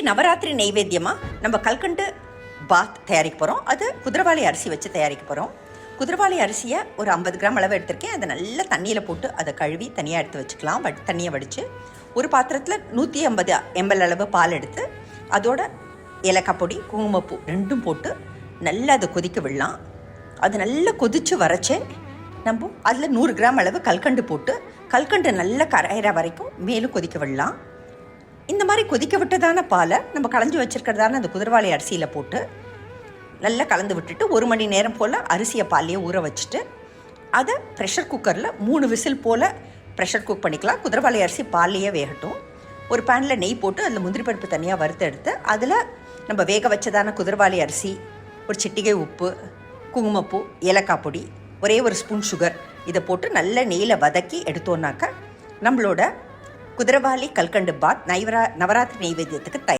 இன்றைக்கி நவராத்திரி நைவேத்தியமாக நம்ம கல்கண்டு பாத் தயாரிக்க போகிறோம். அது குதிரைவாலி அரிசி வச்சு தயாரிக்க போகிறோம். குதிரைவாலி அரிசியை ஒரு 50 கிராம் அளவு எடுத்திருக்கேன். அதை நல்லா தண்ணியில் போட்டு அதை கழுவி தனியாக எடுத்து வச்சுக்கலாம். தண்ணியை வடித்து ஒரு பாத்திரத்தில் 150 ml அளவு பால் எடுத்து அதோட ஏலக்காய் பொடி, குங்குமப்பூ ரெண்டும் போட்டு நல்லா அதை கொதிக்க விடலாம். அது நல்லா கொதித்து வரைச்சே நம்ம அதில் 100 கிராம் அளவு கல்கண்டு போட்டு கல்கண்டு நல்லா கரையிற வரைக்கும் மேலும் கொதிக்க விடலாம். இந்த மாதிரி கொதிக்க விட்டதான பாலை நம்ம களைஞ்சி வச்சுருக்கிறதான அந்த குதிரைவாலி அரிசியில் போட்டு நல்லா கலந்து விட்டுட்டு 1 மணி நேரம் போல் அரிசியை பாலையே ஊற வச்சுட்டு அதை ப்ரெஷர் குக்கரில் 3 விசில் போல் ப்ரெஷர் குக் பண்ணிக்கலாம். குதிரைவாலி அரிசி பால்லையே வேகட்டும். ஒரு பேனில் நெய் போட்டு அதில் முந்திரி பருப்பு தனியாக வறுத்து எடுத்து அதில் நம்ம வேக வச்சதான குதிரைவாலி அரிசி, ஒரு சிட்டிகை உப்பு, குங்குமப்பூ, ஏலக்காய் பொடி, ஒரே ஒரு ஸ்பூன் சுகர் இதை போட்டு நல்ல நெய்யில் வதக்கி எடுத்தோன்னாக்க நம்மளோட குதிரைவாலி கல்கண்டு பாத் நவராத்திரி நைவேத்தியத்துக்கு